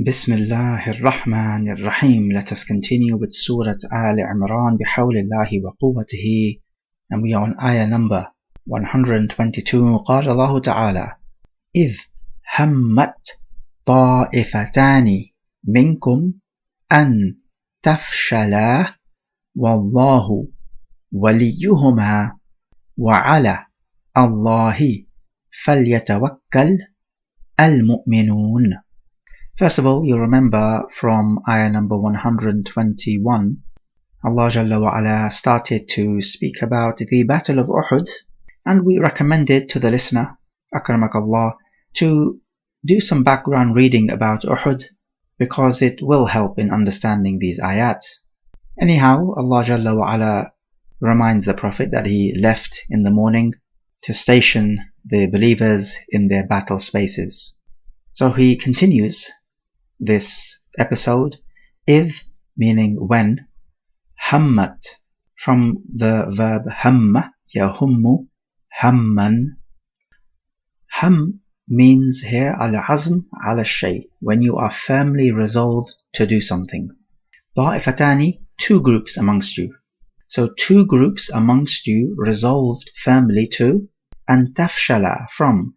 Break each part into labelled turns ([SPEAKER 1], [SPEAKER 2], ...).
[SPEAKER 1] Bismillahir Rahmanir Rahim. Let us continue with Surah Aal-Imraan bihawlillahi wa quwwatihi, and we are on ayah number 122. قال الله تعالى إذ همت طائفتان منكم أن تفشلا والله وليهما وعلى الله فليتوكل المؤمنون. First of all, you remember from ayah number 121, Allah Jalla wa Ala started to speak about the Battle of Uhud, and we recommended to the listener, akramakallah, to do some background reading about Uhud because it will help in understanding these ayat. Anyhow, Allah Jalla wa Ala reminds the Prophet that he left in the morning to station the believers in their battle spaces. So he continues this episode, إذ meaning when, hammat from the verb hamma, yahummu, hamman. Ham means here al-azm ala shay, when you are firmly resolved to do something. Ta'ifatani, two groups amongst you. So two groups amongst you resolved firmly to, and tafshala from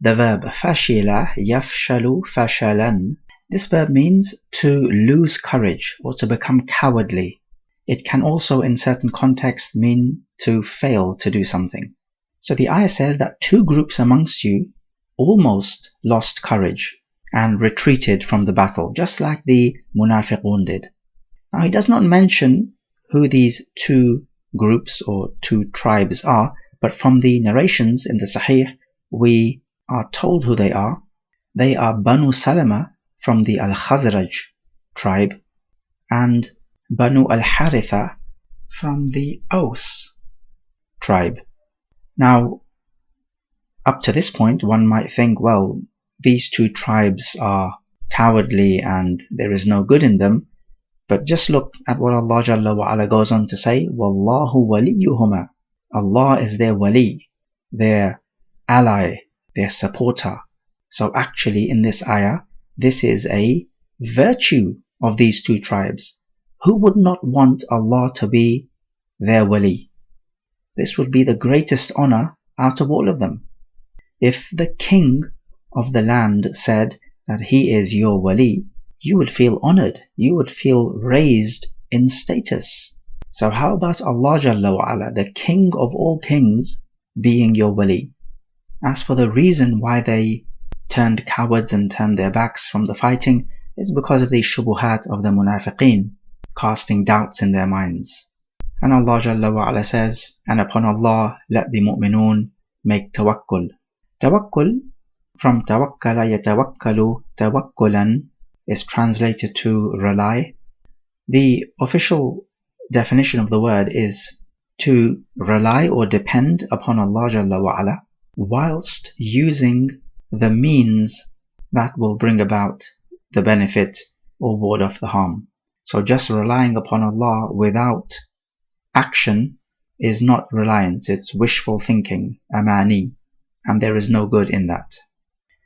[SPEAKER 1] the verb fashila, yafshalu fashalan. This verb means to lose courage or to become cowardly. It can also in certain contexts mean to fail to do something. So the ayah says that two groups amongst you almost lost courage and retreated from the battle, just like the munafiqun did. Now he does not mention who these two groups or two tribes are, but from the narrations in the Sahih we are told who they are. They are Banu Salama from the Al-Khazraj tribe and Banu Al-Haritha from the Aus tribe. Now, up to this point, one might think, well, these two tribes are cowardly and there is no good in them. But just look at what Allah Jalla wa Ala goes on to say, Wallahu waliyuhuma. Allah is their wali, their ally, their supporter. So actually in this ayah, this is a virtue of these two tribes. Who would not want Allah to be their wali? This would be the greatest honor out of all of them. If the king of the land said that he is your wali, you would feel honored, you would feel raised in status. So how about Allah Jalla wa Ala, the king of all kings, being your wali? As for the reason why they turned cowards and turned their backs from the fighting, is because of the shubuhat of the munafiqeen, casting doubts in their minds. And Allah Jalla wa Ala says, and upon Allah let the mu'minun make tawakkul. Tawakkul, from tawakkala yatawakkalu tawakkulan, is translated to rely. The official definition of the word is to rely or depend upon Allah Jalla wa Ala whilst using the means that will bring about the benefit or ward off the harm. So just relying upon Allah without action is not reliance, it's wishful thinking, amani, and there is no good in that.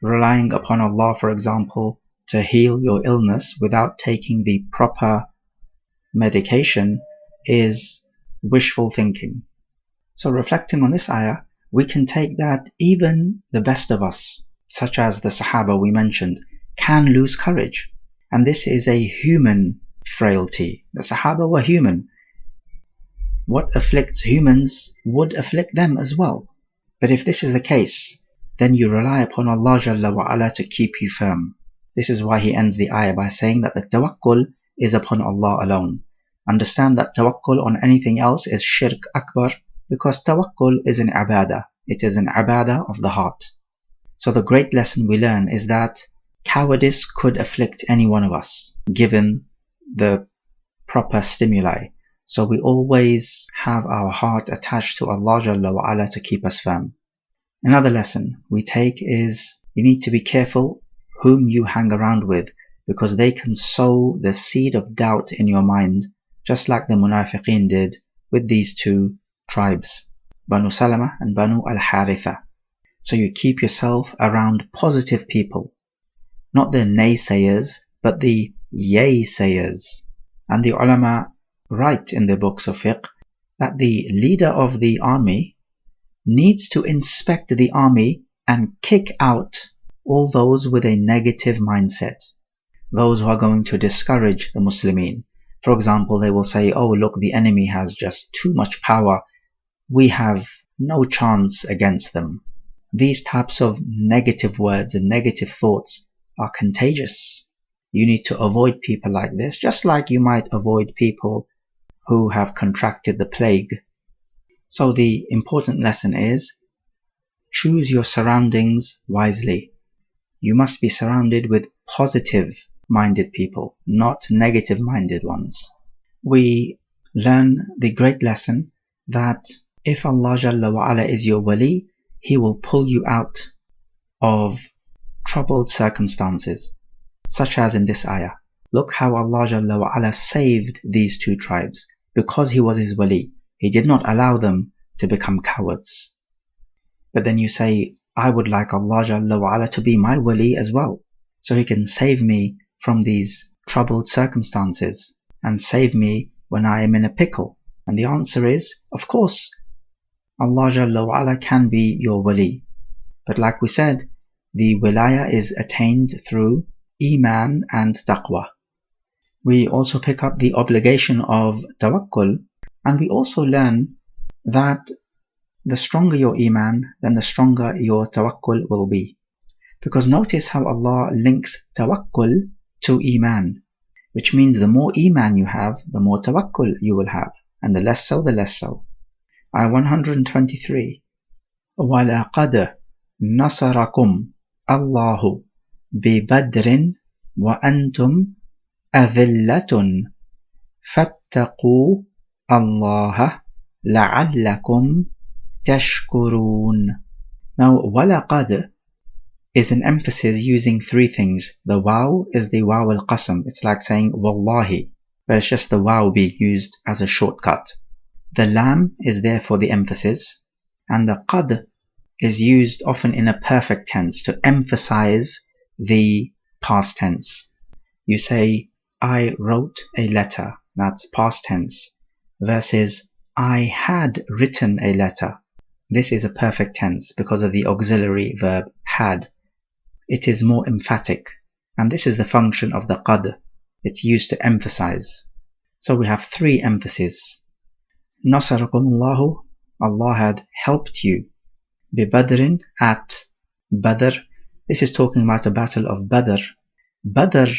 [SPEAKER 1] Relying upon Allah, for example, to heal your illness without taking the proper medication is wishful thinking. So reflecting on this ayah, we can take that even the best of us, such as the Sahaba we mentioned, can lose courage. And this is a human frailty. The Sahaba were human. What afflicts humans would afflict them as well. But if this is the case, then you rely upon Allah Jalla wa Ala to keep you firm. This is why he ends the ayah by saying that the tawakkul is upon Allah alone. Understand that tawakkul on anything else is shirk akbar, because tawakkul is an ibadah. It is an ibadah of the heart. So the great lesson we learn is that cowardice could afflict any one of us, given the proper stimuli. So we always have our heart attached to Allah Jalla wa Ala to keep us firm. Another lesson we take is you need to be careful whom you hang around with, because they can sow the seed of doubt in your mind, just like the munafiqeen did with these two tribes, Banu Salama and Banu Al-Haritha. So you keep yourself around positive people, not the naysayers, but the yay-sayers. And the ulama write in their books of fiqh that the leader of the army needs to inspect the army and kick out all those with a negative mindset, those who are going to discourage the Muslimin. For example, they will say, oh look, the enemy has just too much power, we have no chance against them. These types of negative words and negative thoughts are contagious. You need to avoid people like this, just like you might avoid people who have contracted the plague. So the important lesson is, choose your surroundings wisely. You must be surrounded with positive-minded people, not negative-minded ones. We learn the great lesson that if Allah Jalla wa Ala is your wali, He will pull you out of troubled circumstances, such as in this ayah. Look how Allah Jalla wa Ala saved these two tribes because He was His wali. He did not allow them to become cowards. But then you say, I would like Allah Jalla wa Ala to be my wali as well, so He can save me from these troubled circumstances and save me when I am in a pickle. And the answer is, of course, Allah Jalla wa Ala can be your wali. But like we said, the wilaya is attained through Iman and Taqwa. We also pick up the obligation of tawakkul, and we also learn that the stronger your Iman, then the stronger your tawakkul will be. Because notice how Allah links tawakkul to Iman, which means the more Iman you have, the more tawakkul you will have, and the less so, the less so. Ayah 123. وَلَقَدْ نَصَرَكُمْ اللَّهُ بِبَدْرٍ وَأَنْتُمْ أَذِلَّةٌ فَاتَّقُوا اللَّهَ لَعَلَّكُمْ تَشْكُرُونَ. Now, وَلَقَدْ is an emphasis using three things. The waw is the waw al-qasam. It's like saying wallahi, but it's just the waw being used as a shortcut. The lam is there for the emphasis, and the qad is used often in a perfect tense to emphasize the past tense. You say, I wrote a letter, that's past tense, versus I had written a letter. This is a perfect tense because of the auxiliary verb had. It is more emphatic, and this is the function of the qad. It's used to emphasize. So we have three emphases. Nasarakum Allahu, Allah had helped you. Bi Badrin, at Badr. This is talking about a battle of Badr. Badr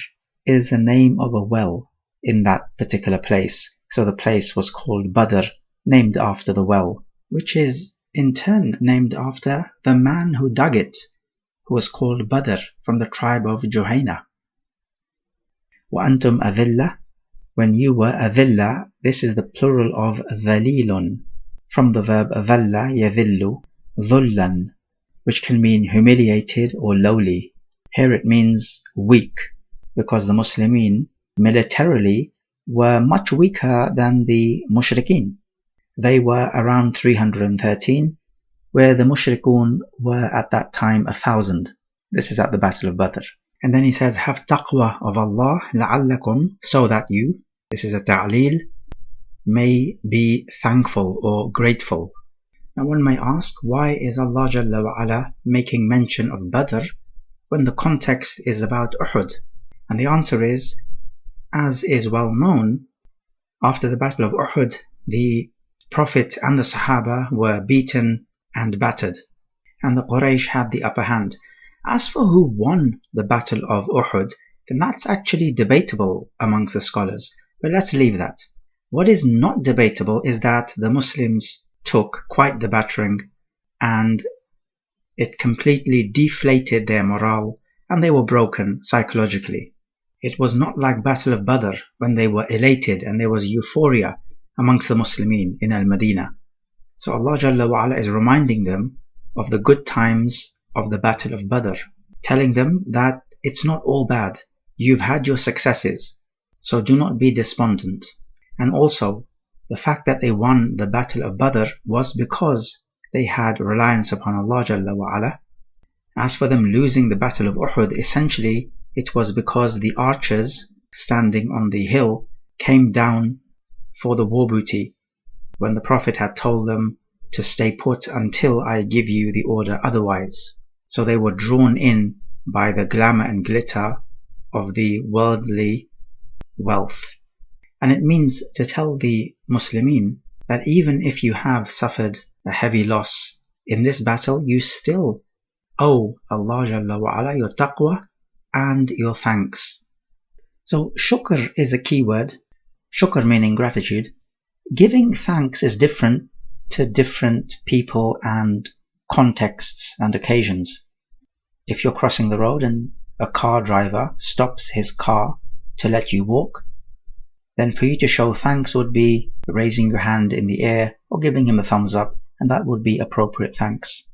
[SPEAKER 1] is the name of a well in that particular place. So the place was called Badr, named after the well, which is in turn named after the man who dug it, who was called Badr from the tribe of Juhayna. وَأَنْتُمْ أَذِلَّةٌ, when you were adilla, this is the plural of dhalilun, from the verb dhalla yadhillu, dhullan, which can mean humiliated or lowly. Here it means weak, because the Muslimin militarily were much weaker than the mushrikeen. They were around 313, where the mushrikun were at that time 1,000. This is at the Battle of Badr. And then he says, have taqwa of Allah, la'allakum, so that you, this is a ta'leel, may be thankful or grateful. Now one may ask, why is Allah Jalla wa Ala making mention of Badr when the context is about Uhud? And the answer is, as is well known, after the Battle of Uhud, the Prophet and the Sahaba were beaten and battered, and the Quraysh had the upper hand. As for who won the Battle of Uhud, then that's actually debatable amongst the scholars, but let's leave that. What is not debatable is that the Muslims took quite the battering, and it completely deflated their morale, and they were broken psychologically. It was not like Battle of Badr when they were elated and there was euphoria amongst the Muslimin in Al-Madinah. So Allah Jalla wa Ala is reminding them of the good times of the Battle of Badr, telling them that it's not all bad. You've had your successes, so do not be despondent. And also, the fact that they won the Battle of Badr was because they had reliance upon Allah Jalla wa Ala. As for them losing the Battle of Uhud, essentially it was because the archers standing on the hill came down for the war booty when the Prophet had told them to stay put until I give you the order otherwise. So they were drawn in by the glamour and glitter of the worldly wealth. And it means to tell the Muslimin that even if you have suffered a heavy loss in this battle, you still owe Allah Jalla wa Ala your taqwa and your thanks. So shukr is a key word. Shukr meaning gratitude. Giving thanks is different to different people and contexts and occasions. If you're crossing the road and a car driver stops his car to let you walk, then for you to show thanks would be raising your hand in the air or giving him a thumbs up, and that would be appropriate thanks.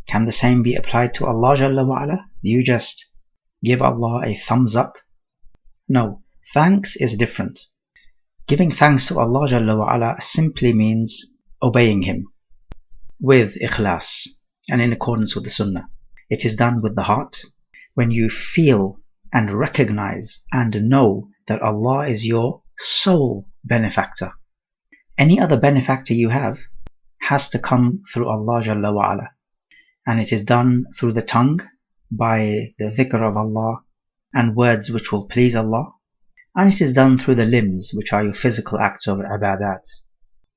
[SPEAKER 1] Can the same be applied to Allah Jalla wa Ala? Do you just give Allah a thumbs up? No, thanks is different. Giving thanks to Allah Jalla wa Ala simply means obeying Him with ikhlas and in accordance with the Sunnah. It is done with the heart when you feel and recognize and know that Allah is your sole benefactor. Any other benefactor you have has to come through Allah Jalla wa Ala, and it is done through the tongue by the dhikr of Allah and words which will please Allah, and it is done through the limbs, which are your physical acts of ibadat.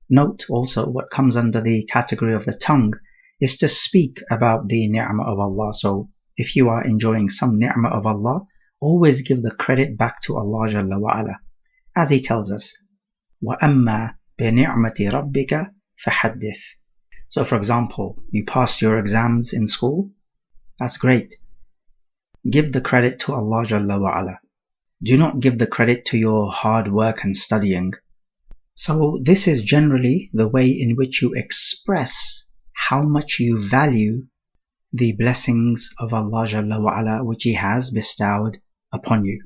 [SPEAKER 1] Note also what comes under the category of the tongue is to speak about the ni'mah of Allah. So if you are enjoying some ni'mah of Allah, always give the credit back to Allah Jalla wa Ala, as He tells us, وَأَمَّا بِنِعْمَةِ رَبِّكَ فَحَدِّثْ. So for example, you passed your exams in school, that's great. Give the credit to Allah Jalla wa Ala. Do not give the credit to your hard work and studying. So this is generally the way in which you express how much you value the blessings of Allah Jalla wa Ala which He has bestowed upon you.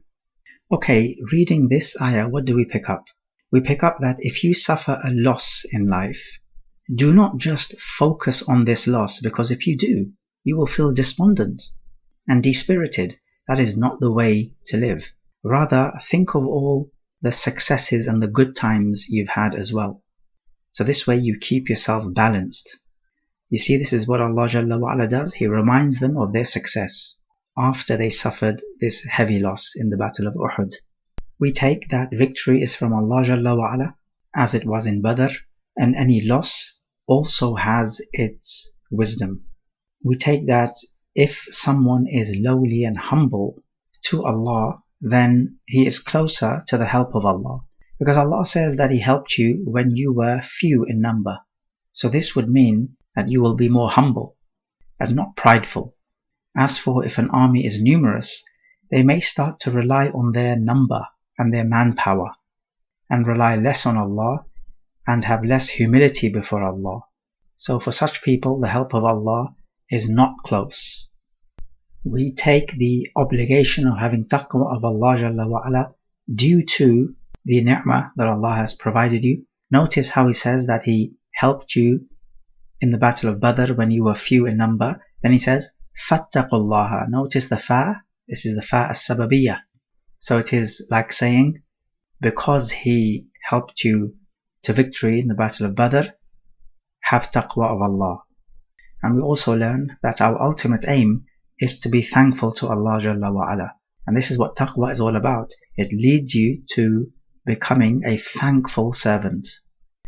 [SPEAKER 1] Okay, reading this ayah, what do we pick up? We pick up that if you suffer a loss in life, do not just focus on this loss, because if you do, you will feel despondent and dispirited. That is not the way to live. Rather, think of all the successes and the good times you've had as well. So this way you keep yourself balanced. You see, this is what Allah Jalla wa Ala does. He reminds them of their success after they suffered this heavy loss in the Battle of Uhud. We take that victory is from Allah Jalla wa Ala, as it was in Badr, and any loss also has its wisdom. We take that if someone is lowly and humble to Allah, then he is closer to the help of Allah, because Allah says that He helped you when you were few in number. So this would mean that you will be more humble and not prideful. As for if an army is numerous, they may start to rely on their number and their manpower, and rely less on Allah and have less humility before Allah. So for such people, the help of Allah is not close. We take the obligation of having taqwa of Allah Jalla wa Ala due to the ni'mah that Allah has provided you. Notice how He says that He helped you in the Battle of Badr when you were few in number. Then He says, فَاتَّقُوا اللَّهَ. Notice the fa, this is the fa as-sababiyah. So it is like saying, because He helped you to victory in the Battle of Badr, have taqwa of Allah. And we also learn that our ultimate aim is to be thankful to Allah Jalla wa Ala. And this is what taqwa is all about. It leads you to becoming a thankful servant.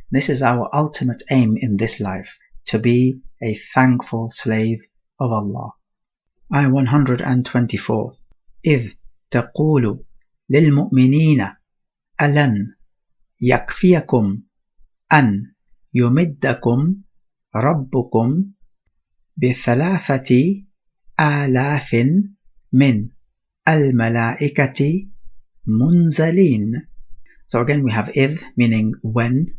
[SPEAKER 1] This is our ultimate aim in this life, to be a thankful slave of Allah. Ayah 124. إِذْ تَقُولُ لِلْمُؤْمِنِينَ أَلَنْ يَكْفِيَكُمْ أَنْ يُمِدَّكُمْ رَبُّكُمْ بِثَلَاثَةِ آلَافٍ مِّنْ الْمَلَائِكَةِ مُنْزَلِينَ. So again we have إِذْ meaning when,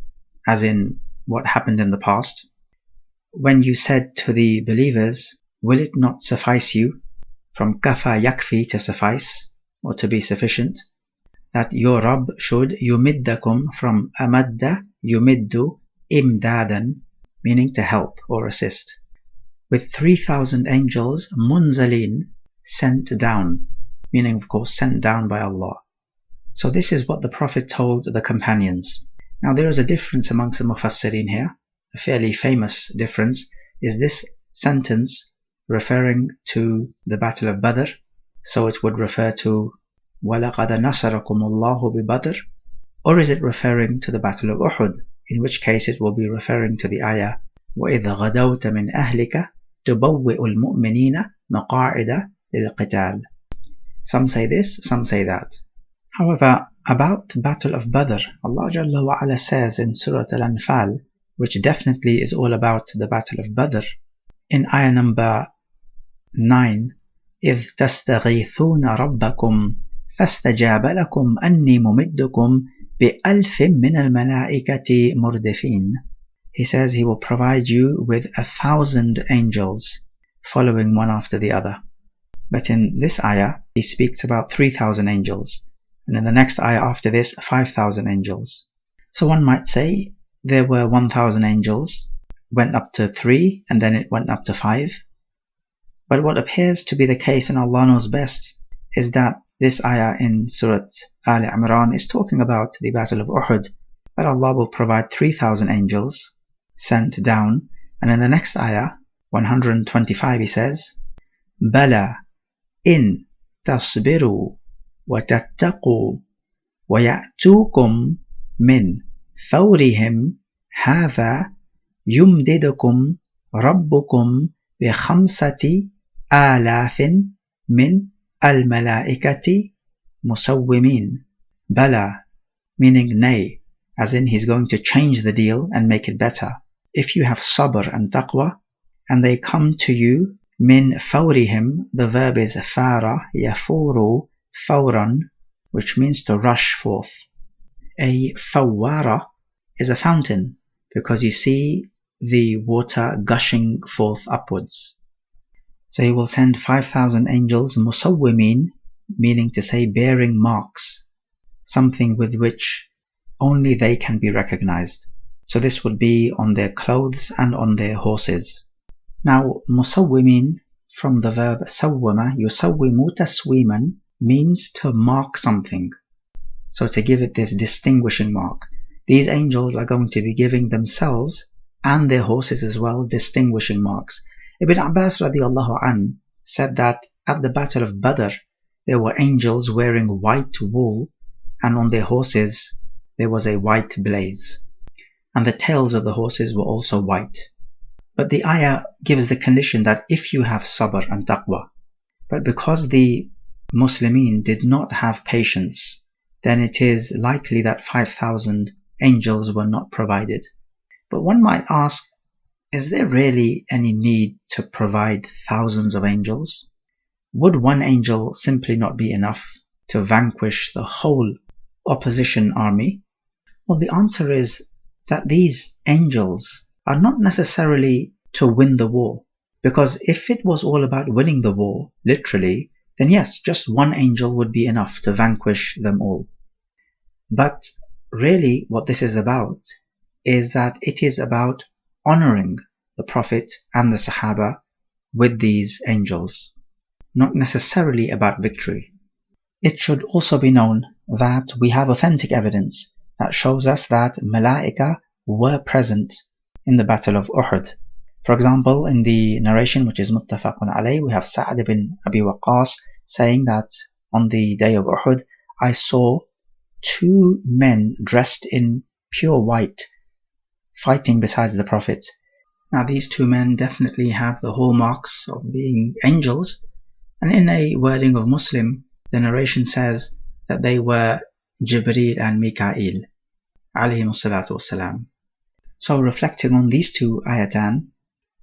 [SPEAKER 1] as in what happened in the past. When you said to the believers, will it not suffice you, from kafa yakfi to suffice or to be sufficient, that your Rabb should yumiddakum from amadda yumiddu imdadan, meaning to help or assist, with 3,000 angels munzalin, sent down. meaning of course sent down by Allah. So this is what the Prophet told the companions. Now there is a difference amongst the Mufassirin here, a fairly famous difference. Is this sentence referring to the Battle of Badr? So it would refer to وَلَقَدْ نَصَرَكُمُ اللَّهُ بِبَدْرٍ, or is it referring to the Battle of Uhud, in which case it will be referring to the ayah وَإِذْ غَدَوْتَ مِنْ أَهْلِكَ تُبَوِّئُ الْمُؤْمِنِينَ مَقَاعِدَ لِلْقِتَالِ. Some say this, some say that. However, about Battle of Badr, Allah Jalla wa Ala says in Surah Al-Anfal, which definitely is all about the Battle of Badr, in ayah number 9, إِذْ تَسْتَغِيثُونَ رَبَّكُمْ فَاسْتَجَابَ لَكُمْ أَنِّي مُمِدُّكُمْ بِأَلْفٍ مِّنَ الْمَلَائِكَةِ مُرْدِفِينَ. He says He will provide you with 1,000 angels following one after the other. But in this ayah, He speaks about 3,000 angels. And in the next ayah after this, 5,000 angels. So one might say there were 1,000 angels, went up to 3, and then it went up to 5. But what appears to be the case, and Allah knows best, is that this ayah in Surah Aal-Imraan is talking about the Battle of Uhud, that Allah will provide 3,000 angels sent down. And in the next ayah, 125, He says, بَلَى إِن تَصْبِرُوا وَتَتَّقُوا وَيَأْتُوكُمْ مِنْ فَوْرِهِمْ هَذَا يُمْدِدُكُمْ رَبُّكُمْ بِخَمْسَةِ آلَافٍ مِنْ الْمَلَائِكَةِ مُسَوِّمِينَ. Bala, meaning nay, as in He's going to change the deal and make it better. If you have sabr and taqwa, and they come to you, min fawrihim, the verb is fara, yafuru, fawran, which means to rush forth. A fawwara is a fountain, because you see the water gushing forth upwards. So He will send 5,000 angels, musawwimin, meaning to say bearing marks, something with which only they can be recognized. So this would be on their clothes and on their horses. Now, musawwimin, from the verb sawwama, yusawwimu taswiman, means to mark something. So to give it this distinguishing mark. These angels are going to be giving themselves and their horses as well distinguishing marks. Ibn Abbas radiallahu an said that at the Battle of Badr there were angels wearing white wool, and on their horses there was a white blaze, and the tails of the horses were also white. But the ayah gives the condition that if you have sabr and taqwa, but because the Muslimin did not have patience, then it is likely that 5,000 angels were not provided. But one might ask, is there really any need to provide thousands of angels? Would one angel simply not be enough to vanquish the whole opposition army? Well, the answer is that these angels are not necessarily to win the war, because if it was all about winning the war, literally, then yes, just one angel would be enough to vanquish them all. But really what this is about is that it is about honoring the Prophet and the Sahaba with these angels, not necessarily about victory. It should also be known that we have authentic evidence that shows us that Malaika were present in the Battle of Uhud. For example, in the narration which is muttafaqun alayh, we have Sa'd ibn Abi Waqqas saying that on the day of Uhud, I saw 2 men dressed in pure white fighting besides the Prophet. Now these 2 men definitely have the hallmarks of being angels, and in a wording of Muslim, the narration says that they were Jibreel and Mikail alayhimus salatu wassalam. So reflecting on these 2 ayatan,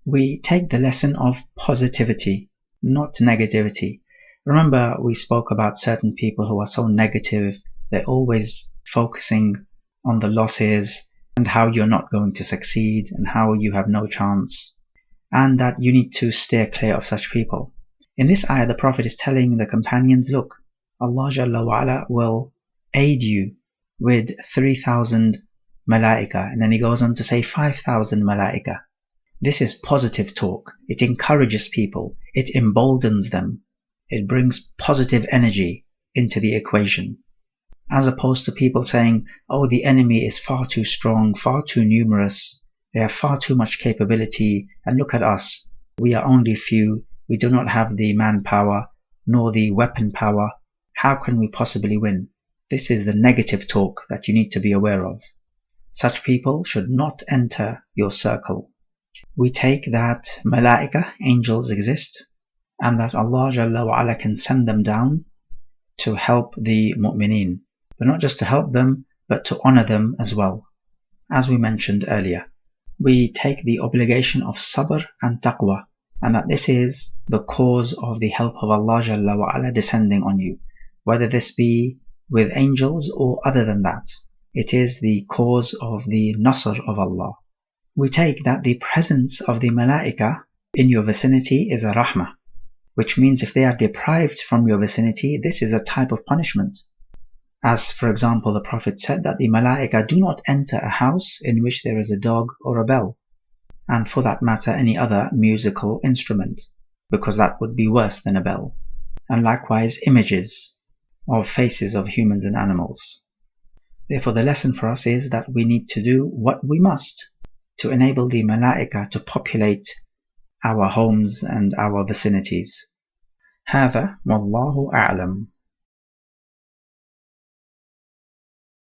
[SPEAKER 1] we take the lesson of positivity, not negativity. Remember, we spoke about certain people who are so negative, they're always focusing on the losses and how you're not going to succeed and how you have no chance, and that you need to steer clear of such people. In this ayah, the Prophet is telling the companions, look, Allah Jalla wa Ala will aid you with 3,000 malaika, and then He goes on to say 5,000 malaika. This is positive talk. It encourages people. It emboldens them. It brings positive energy into the equation. As opposed to people saying, oh, the enemy is far too strong, far too numerous, they have far too much capability, and look at us, we are only few, we do not have the manpower, nor the weapon power, how can we possibly win? This is the negative talk that you need to be aware of. Such people should not enter your circle. We take that malaika, angels, exist, and that Allah Jalla wa Ala can send them down to help the mu'mineen. But not just to help them, but to honor them as well. As we mentioned earlier, we take the obligation of sabr and taqwa, and that this is the cause of the help of Allah Jalla wa Ala descending on you, whether this be with angels or other than that. It is the cause of the nasr of Allah. We take that the presence of the malaika in your vicinity is a rahmah, which means if they are deprived from your vicinity, this is a type of punishment. As for example, the Prophet said that the malaika do not enter a house in which there is a dog or a bell, and for that matter any other musical instrument, because that would be worse than a bell, and likewise images of faces of humans and animals. Therefore the lesson for us is that we need to do what we must to enable the malaika to populate our homes and our vicinities. هذا والله أعلم.